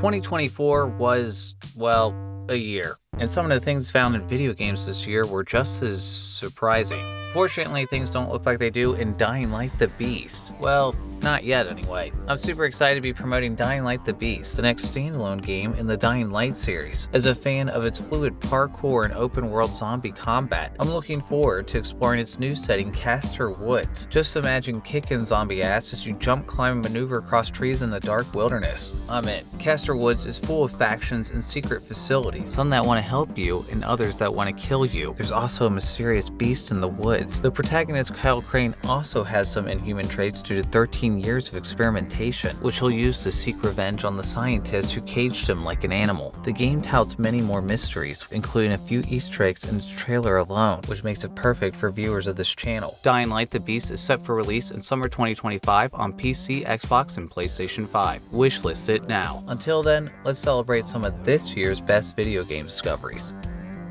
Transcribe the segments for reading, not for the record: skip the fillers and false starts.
2024 was, well, a year, and some of the things found in video games this year were just as surprising. Fortunately, things don't look like they do in Dying Light the Beast. Well, not yet anyway. I'm super excited to be promoting Dying Light the Beast, the next standalone game in the Dying Light series. As a fan of its fluid parkour and open world zombie combat, I'm looking forward to exploring its new setting, Castor Woods. Just imagine kicking zombie ass as you jump, climb, and maneuver across trees in the dark wilderness. I'm in. Castor Woods is full of factions and secret facilities, some that want to help you and others that want to kill you. There's also a mysterious beast in the woods. The protagonist Kyle Crane also has some inhuman traits due to 13 years of experimentation, which he'll use to seek revenge on the scientists who caged him like an animal. The game touts many more mysteries, including a few Easter eggs in its trailer alone, which makes it perfect for viewers of this channel. Dying Light the Beast is set for release in summer 2025 on PC, Xbox, and PlayStation 5. Wishlist it now. Until then, let's celebrate some of this year's best video game discoveries.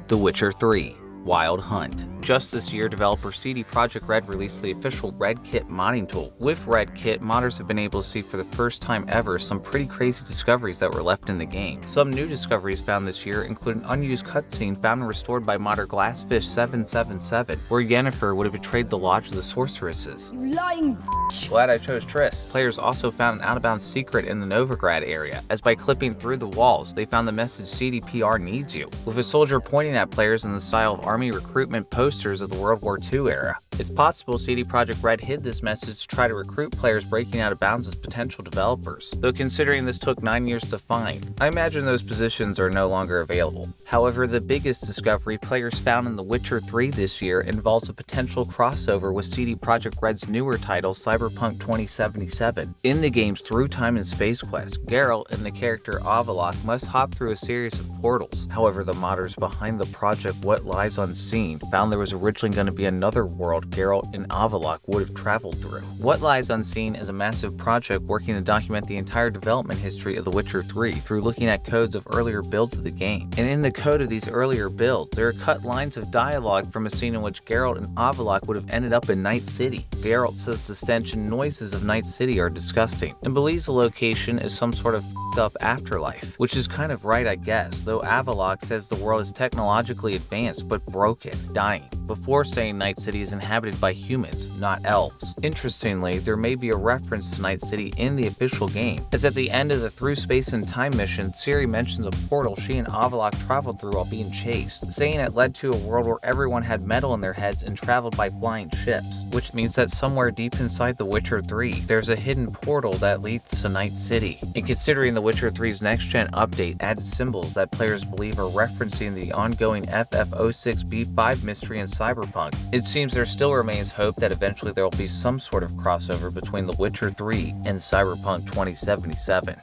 The Witcher 3 Wild Hunt. Just this year, developer CD Projekt Red released the official Red Kit modding tool. With Red Kit, modders have been able to see for the first time ever some pretty crazy discoveries that were left in the game. Some new discoveries found this year include an unused cutscene found and restored by modder Glassfish777, where Yennefer would have betrayed the Lodge of the Sorceresses. You lying bitch! Glad I chose Triss. Players also found an out-of-bounds secret in the Novigrad area, as by clipping through the walls, they found the message CDPR needs you, with a soldier pointing at players in the style of army recruitment posters of the World War II era. It's possible CD Projekt Red hid this message to try to recruit players breaking out of bounds as potential developers, though considering this took 9 years to find, I imagine those positions are no longer available. However, the biggest discovery players found in The Witcher 3 this year involves a potential crossover with CD Projekt Red's newer title, Cyberpunk 2077. In the game's Through Time and Space quest, Geralt and the character Avallac'h must hop through a series of portals. However, the modders behind the project What Lies Unseen found there was originally going to be another world Geralt and Avallac'h would have traveled through. What Lies Unseen is a massive project working to document the entire development history of The Witcher 3 through looking at codes of earlier builds of the game. And in the code of these earlier builds, there are cut lines of dialogue from a scene in which Geralt and Avallac'h would have ended up in Night City. Geralt says the stench and noises of Night City are disgusting, and believes the location is some sort of up afterlife, which is kind of right, I guess, though Avallac'h says the world is technologically advanced but broken, dying, before saying Night City is inhabited by humans, not elves. Interestingly, there may be a reference to Night City in the official game, as at the end of the Through Space and Time mission, Ciri mentions a portal she and Avallac'h traveled through while being chased, saying it led to a world where everyone had metal in their heads and traveled by flying ships, which means that somewhere deep inside The Witcher 3, there's a hidden portal that leads to Night City. And considering The Witcher 3's next-gen update added symbols that players believe are referencing the ongoing FF06B5 mystery in Cyberpunk, it seems there still remains hope that eventually there will be some sort of crossover between The Witcher 3 and Cyberpunk 2077.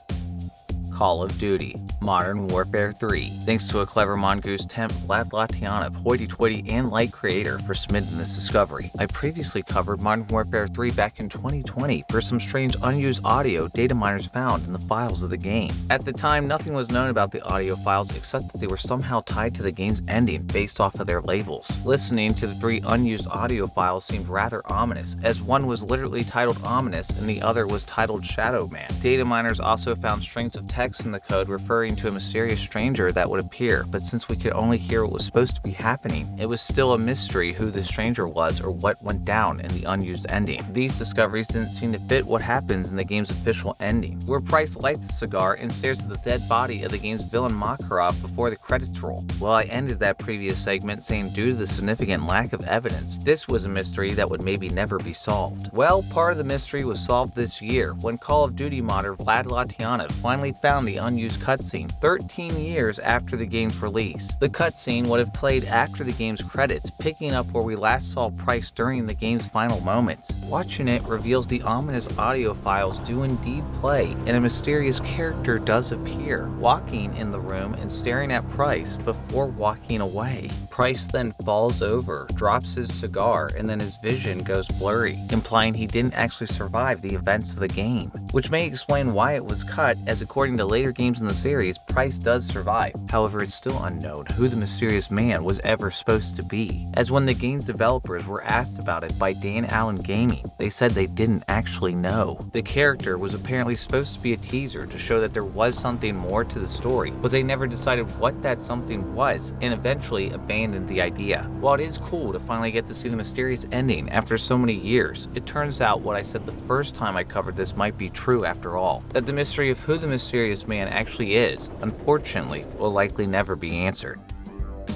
Call of Duty Modern Warfare 3. Thanks to ACleverMoongoose, Temp, Vlad Loktionov, hoity-toity, and Light Creator for submitting this discovery. I previously covered Modern Warfare 3 back in 2020 for some strange unused audio data miners found in the files of the game. At the time, nothing was known about the audio files except that they were somehow tied to the game's ending based off of their labels. Listening to the 3 unused audio files seemed rather ominous, as one was literally titled Ominous and the other was titled Shadow Man. Data miners also found strings of text in the code referring to a mysterious stranger that would appear, but since we could only hear what was supposed to be happening, it was still a mystery who the stranger was or what went down in the unused ending. These discoveries didn't seem to fit what happens in the game's official ending, where Price lights a cigar and stares at the dead body of the game's villain Makarov before the credits roll. Well, I ended that previous segment saying due to the significant lack of evidence, this was a mystery that would maybe never be solved. Well, part of the mystery was solved this year, when Call of Duty modder Vlad Loktionov finally found the unused cutscene 13 years after the game's release. The cutscene would have played after the game's credits, picking up where we last saw Price during the game's final moments. Watching it reveals the ominous audio files do indeed play, and a mysterious character does appear, walking in the room and staring at Price before walking away. Price then falls over, drops his cigar, and then his vision goes blurry, implying he didn't actually survive the events of the game, which may explain why it was cut, as according to later games in the series, Price does survive. However, it's still unknown who the mysterious man was ever supposed to be, as when the game's developers were asked about it by Dan Allen Gaming, they said they didn't actually know. The character was apparently supposed to be a teaser to show that there was something more to the story, but they never decided what that something was and eventually abandoned the idea. While it is cool to finally get to see the mysterious ending after so many years, it turns out what I said the first time I covered this might be true after all, that the mystery of who the mysterious man actually is, unfortunately, will likely never be answered.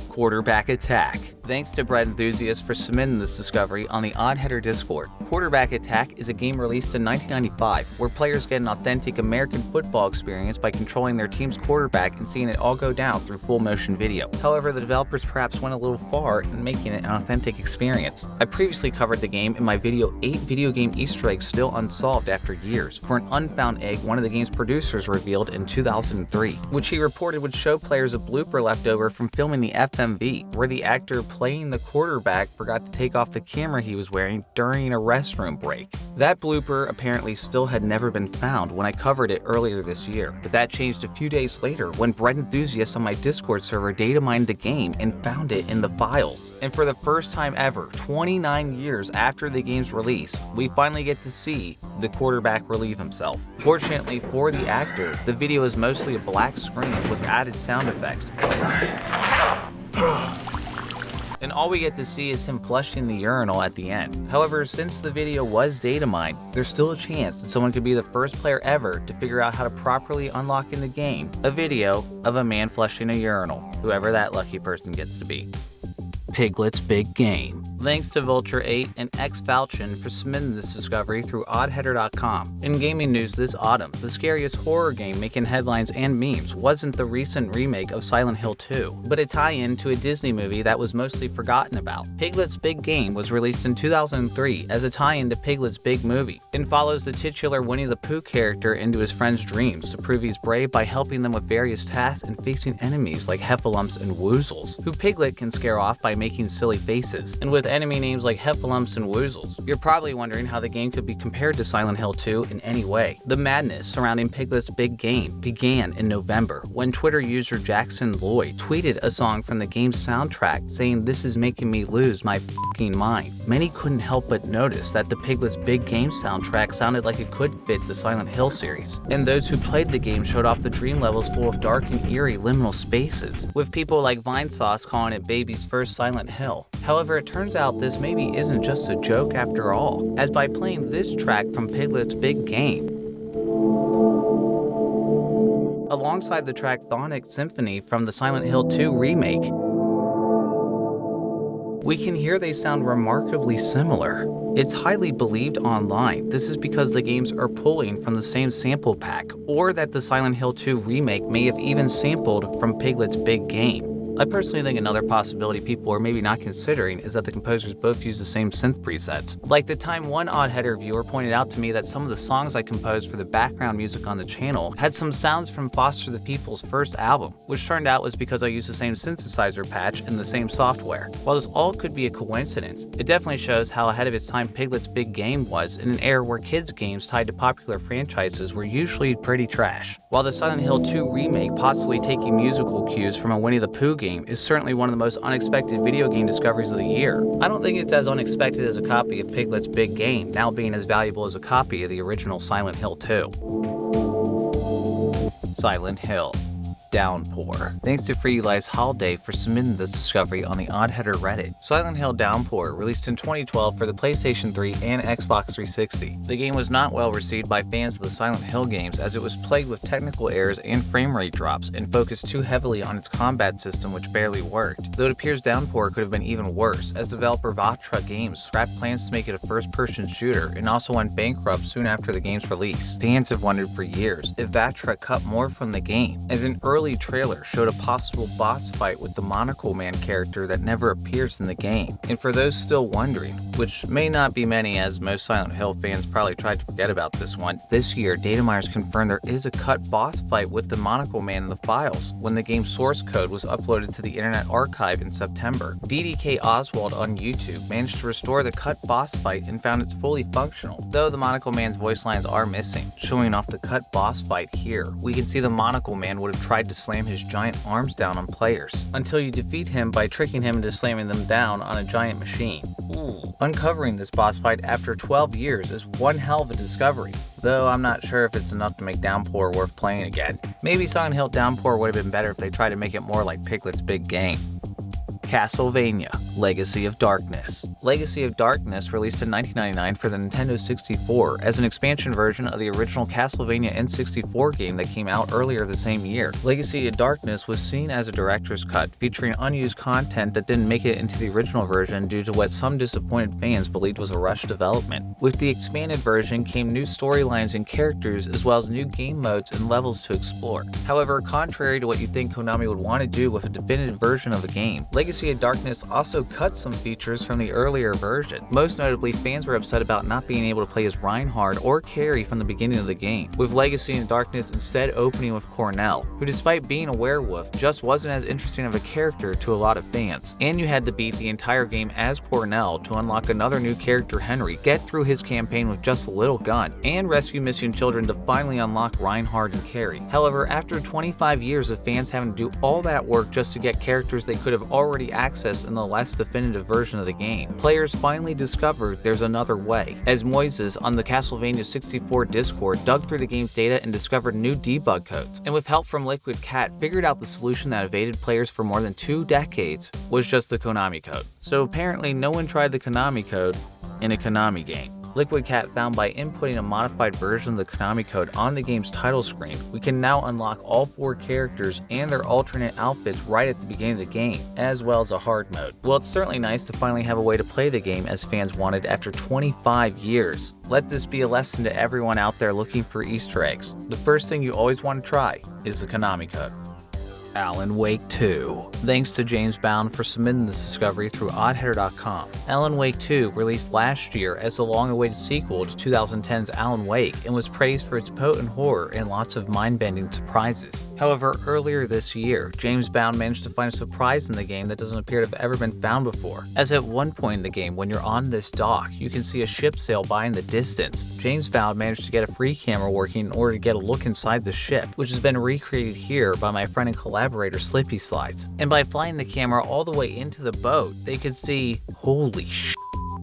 Quarterback Attack. Thanks to Brett Enthusiast for submitting this discovery on the Oddheader Discord. Quarterback Attack is a game released in 1995 where players get an authentic American football experience by controlling their team's quarterback and seeing it all go down through full motion video. However, the developers perhaps went a little far in making it an authentic experience. I previously covered the game in my video 8 video game Easter eggs still unsolved after years for an unfound egg one of the game's producers revealed in 2003, which he reported would show players a blooper left over from filming the FMV, where the actor playing the quarterback forgot to take off the camera he was wearing during a restroom break. That blooper apparently still had never been found when I covered it earlier this year, but that changed a few days later when Brett Enthusiast on my Discord server data mined the game and found it in the files. And for the first time ever, 29 years after the game's release, we finally get to see the quarterback relieve himself. Fortunately for the actor, the video is mostly a black screen with added sound effects. And all we get to see is him flushing the urinal at the end. However, since the video was data mined, there's still a chance that someone could be the first player ever to figure out how to properly unlock in the game a video of a man flushing a urinal, whoever that lucky person gets to be. Piglet's Big Game. Thanks to Vulture8 and Falchion for submitting this discovery through Oddheader.com. In gaming news this autumn, the scariest horror game making headlines and memes wasn't the recent remake of Silent Hill 2, but a tie-in to a Disney movie that was mostly forgotten about. Piglet's Big Game was released in 2003 as a tie-in to Piglet's Big Movie, and follows the titular Winnie the Pooh character into his friends' dreams to prove he's brave by helping them with various tasks and facing enemies like heffalumps and woozles, who Piglet can scare off by making silly faces. And with enemy names like heffalumps and woozles, you're probably wondering how the game could be compared to Silent Hill 2 in any way. The madness surrounding Piglet's Big Game began in November when Twitter user Jackson Lloyd tweeted a song from the game's soundtrack saying, "This is making me lose my fucking mind." Many couldn't help but notice that the Piglet's Big Game soundtrack sounded like it could fit the Silent Hill series, and those who played the game showed off the dream levels full of dark and eerie liminal spaces, with people like Vinesauce calling it baby's first Silent Hill. However, it turns out this maybe isn't just a joke after all, as by playing this track from Piglet's Big Game, alongside the track Thonic Symphony from the Silent Hill 2 remake, we can hear they sound remarkably similar. It's highly believed online this is because the games are pulling from the same sample pack, or that the Silent Hill 2 remake may have even sampled from Piglet's Big Game. I personally think another possibility people are maybe not considering is that the composers both use the same synth presets. Like the time one Oddheader viewer pointed out to me that some of the songs I composed for the background music on the channel had some sounds from Foster the People's first album, which turned out was because I used the same synthesizer patch and the same software. While this all could be a coincidence, it definitely shows how ahead of its time Piglet's Big Game was in an era where kids' games tied to popular franchises were usually pretty trash. While the Silent Hill 2 remake possibly taking musical cues from a Winnie the Pooh game is certainly one of the most unexpected video game discoveries of the year, I don't think it's as unexpected as a copy of Piglet's Big Game now being as valuable as a copy of the original Silent Hill 2. Silent Hill Downpour. Thanks to FirulaisHualde for submitting this discovery on the Oddheader Reddit. Silent Hill Downpour released in 2012 for the PlayStation 3 and Xbox 360. The game was not well received by fans of the Silent Hill games as it was plagued with technical errors and frame rate drops and focused too heavily on its combat system, which barely worked. Though it appears Downpour could have been even worse, as developer Vatra Games scrapped plans to make it a first-person shooter and also went bankrupt soon after the game's release. Fans have wondered for years if Vatra cut more from the game, as an early early trailer showed a possible boss fight with the Monocle Man character that never appears in the game. And for those still wondering, which may not be many as most Silent Hill fans probably tried to forget about this one, this year Dataminers confirmed there is a cut boss fight with the Monocle Man in the files when the game's source code was uploaded to the Internet Archive in September. DDK Oswald on YouTube managed to restore the cut boss fight and found it's fully functional, though the Monocle Man's voice lines are missing. Showing off the cut boss fight here, we can see the Monocle Man would have tried to slam his giant arms down on players, until you defeat him by tricking him into slamming them down on a giant machine. Ooh. Uncovering this boss fight after 12 years is one hell of a discovery, though I'm not sure if it's enough to make Downpour worth playing again. Maybe Silent Hill Downpour would have been better if they tried to make it more like Piglet's big game. Castlevania: Legacy of Darkness. Legacy of Darkness released in 1999 for the Nintendo 64 as an expansion version of the original Castlevania N64 game that came out earlier the same year. Legacy of Darkness was seen as a director's cut, featuring unused content that didn't make it into the original version due to what some disappointed fans believed was a rushed development. With the expanded version came new storylines and characters, as well as new game modes and levels to explore. However, contrary to what you'd think Konami would want to do with a definitive version of the game, Legacy of Darkness also cut some features from the earlier version. Most notably, fans were upset about not being able to play as Reinhard or Carrie from the beginning of the game, with Legacy of Darkness instead opening with Cornell, who despite being a werewolf, just wasn't as interesting of a character to a lot of fans. And you had to beat the entire game as Cornell to unlock another new character, Henry, get through his campaign with just a little gun, and rescue missing children to finally unlock Reinhard and Carrie. However, after 25 years of fans having to do all that work just to get characters they could have already accessed in the less definitive version of the game, players finally discovered there's another way, as Moises on the Castlevania 64 Discord dug through the game's data and discovered new debug codes, and with help from Liquid Cat figured out the solution that evaded players for more than 2 decades was just the Konami code. So apparently no one tried the Konami code in a Konami game. Liquid Cat found by inputting a modified version of the Konami code on the game's title screen, we can now unlock all 4 characters and their alternate outfits right at the beginning of the game, as well as a hard mode. Well, it's certainly nice to finally have a way to play the game as fans wanted after 25 years. Let this be a lesson to everyone out there looking for Easter eggs. The first thing you always want to try is the Konami code. Alan Wake 2. Thanks to James Bound for submitting this discovery through Oddheader.com. Alan Wake 2 released last year as the long-awaited sequel to 2010's Alan Wake and was praised for its potent horror and lots of mind-bending surprises. However, earlier this year, James Bound managed to find a surprise in the game that doesn't appear to have ever been found before. As at one point in the game, when you're on this dock, you can see a ship sail by in the distance. James Bound managed to get a free camera working in order to get a look inside the ship, which has been recreated here by my friend and collaborator Slippy Slides. And by flying the camera all the way into the boat, they could see, holy sh**,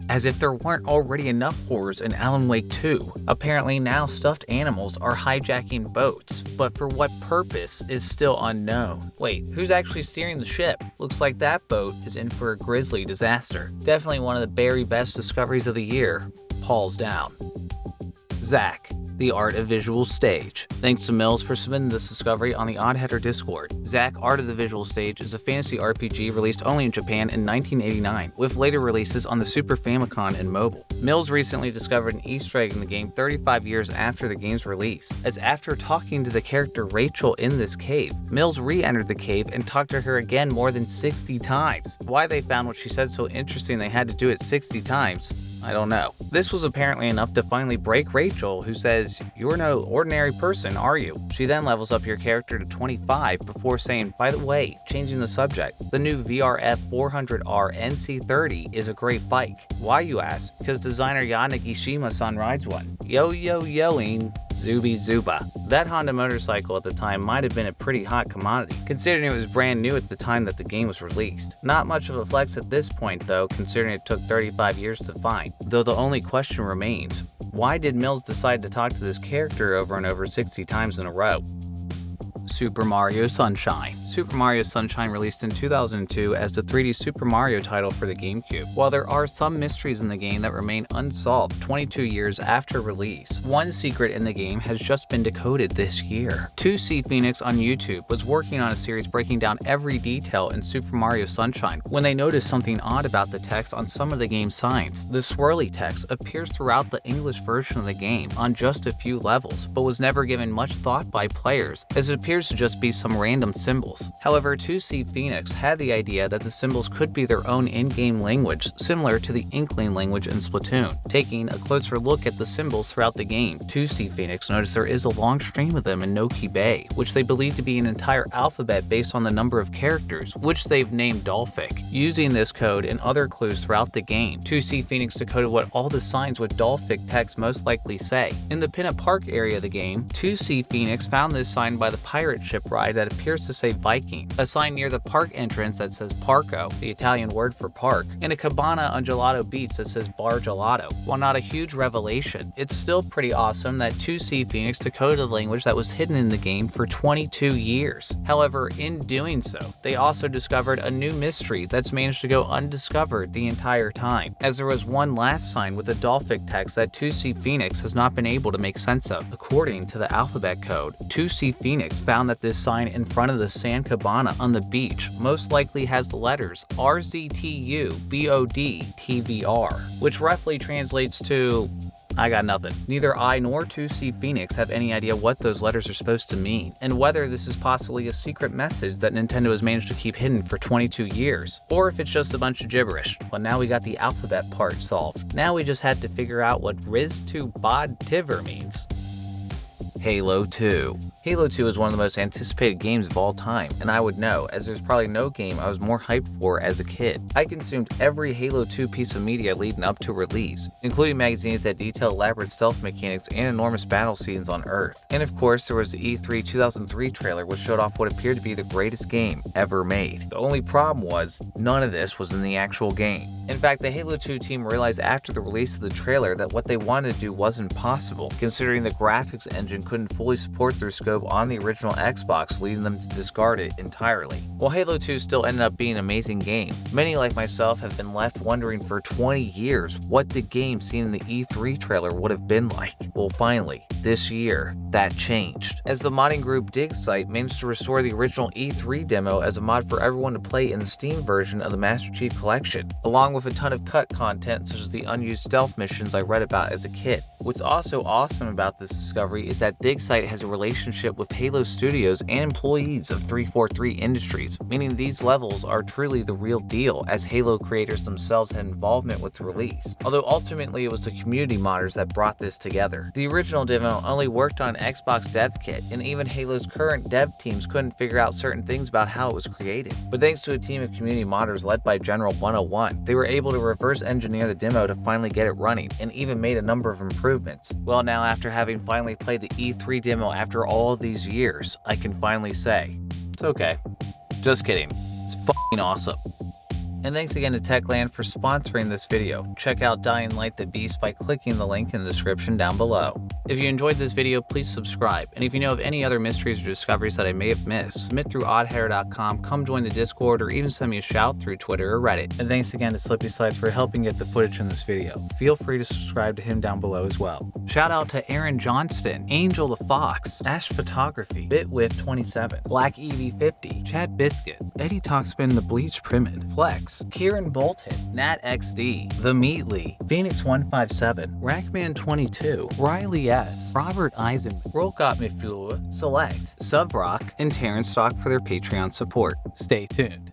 as if there weren't already enough horrors in Alan Wake 2. Apparently now stuffed animals are hijacking boats, but for what purpose is still unknown. Wait, who's actually steering the ship? Looks like that boat is in for a grisly disaster. Definitely one of the very best discoveries of the year. Paul's down. Zach: The Art of Visual Stage. Thanks to Mills for submitting this discovery on the Oddheader Discord. Zack: Art of the Visual Stage is a fantasy RPG released only in Japan in 1989, with later releases on the Super Famicom and mobile. Mills recently discovered an Easter egg in the game 35 years after the game's release, as after talking to the character Rachel in this cave, Mills re-entered the cave and talked to her again more than 60 times. Why they found what she said so interesting they had to do it 60 times, I don't know. This was apparently enough to finally break Rachel, who says, "You're no ordinary person, are you?" She then levels up your character to 25 before saying, "By the way, changing the subject, the new VRF 400R NC30 is a great bike." Why, you ask? Because designer Yanagishima-san rides one. Yo-yo-yoing, Zubi-zuba. That Honda motorcycle at the time might have been a pretty hot commodity, considering it was brand new at the time that the game was released. Not much of a flex at this point though, considering it took 35 years to find. Though the only question remains, why did Mills decide to talk to this character over and over 60 times in a row? Super Mario Sunshine. Super Mario Sunshine released in 2002 as the 3D Super Mario title for the GameCube. While there are some mysteries in the game that remain unsolved 22 years after release, one secret in the game has just been decoded this year. 2C Phoenix on YouTube was working on a series breaking down every detail in Super Mario Sunshine when they noticed something odd about the text on some of the game's signs. The swirly text appears throughout the English version of the game on just a few levels, but was never given much thought by players, as it appears appears to just be some random symbols. However, 2C Phoenix had the idea that the symbols could be their own in-game language, similar to the Inkling language in Splatoon. Taking a closer look at the symbols throughout the game, 2C Phoenix noticed there is a long stream of them in Noki Bay, which they believe to be an entire alphabet based on the number of characters, which they've named Dolphic. Using this code and other clues throughout the game, 2C Phoenix decoded what all the signs with Dolphic text most likely say. In the Pinna Park area of the game, 2C Phoenix found this sign by the pirate ship ride that appears to say Viking, a sign near the park entrance that says Parco, the Italian word for park, and a cabana on Gelato Beach that says Bar Gelato. While not a huge revelation, it's still pretty awesome that 2C Phoenix decoded a language that was hidden in the game for 22 years. However, in doing so, they also discovered a new mystery that's managed to go undiscovered the entire time, as there was one last sign with a Dolphic text that 2C Phoenix has not been able to make sense of. According to the alphabet code, 2C Phoenix found that this sign in front of the sand cabana on the beach most likely has the letters RZTUBODTVR, which roughly translates to I got nothing. Neither I nor 2C Phoenix have any idea what those letters are supposed to mean, and whether this is possibly a secret message that Nintendo has managed to keep hidden for 22 years, or if it's just a bunch of gibberish. But now we got the alphabet part solved. Now we just had to figure out what Riz2Bod-Tiver means. Halo 2. Halo 2 is one of the most anticipated games of all time, and I would know, as there's probably no game I was more hyped for as a kid. I consumed every Halo 2 piece of media leading up to release, including magazines that detail elaborate stealth mechanics and enormous battle scenes on Earth. And of course, there was the E3 2003 trailer, which showed off what appeared to be the greatest game ever made. The only problem was, none of this was in the actual game. In fact, the Halo 2 team realized after the release of the trailer that what they wanted to do wasn't possible, considering the graphics engine couldn't fully support their scope on the original Xbox, leading them to discard it entirely. While Halo 2 still ended up being an amazing game, many like myself have been left wondering for 20 years what the game seen in the E3 trailer would have been like. Well, finally, this year, that changed, as the modding group DigSite managed to restore the original E3 demo as a mod for everyone to play in the Steam version of the Master Chief Collection, along with a ton of cut content such as the unused stealth missions I read about as a kid. What's also awesome about this discovery is that DigSite has a relationship with Halo Studios and employees of 343 Industries, meaning these levels are truly the real deal, as Halo creators themselves had involvement with the release, although ultimately it was the community modders that brought this together. The original demo only worked on Xbox Dev Kit, and even Halo's current dev teams couldn't figure out certain things about how it was created. But thanks to a team of community modders led by General 101, they were able to reverse engineer the demo to finally get it running, and even made a number of improvements. Well, now after having finally played the E3 demo after all of these years, I can finally say, it's okay. Just kidding. It's f***ing awesome. And thanks again to Techland for sponsoring this video. Check out Dying Light the Beast by clicking the link in the description down below. If you enjoyed this video, please subscribe. And if you know of any other mysteries or discoveries that I may have missed, submit through oddheader.com, come join the Discord, or even send me a shout through Twitter or Reddit. And thanks again to Slippy Slides for helping get the footage in this video. Feel free to subscribe to him down below as well. Shout out to Aaron Johnston, Angel the Fox, Ash Photography, BitWhip27, Black EV50, Chad Biscuits, Eddie Talkspin the Bleach Primid, Flex, Kieran Bolton, Nat XD, The Meatly, Phoenix157, Rackman22, Riley S, Robert Eisenman, Rolkot Mifula, Select, Subrock, and Terrence Stock for their Patreon support. Stay tuned.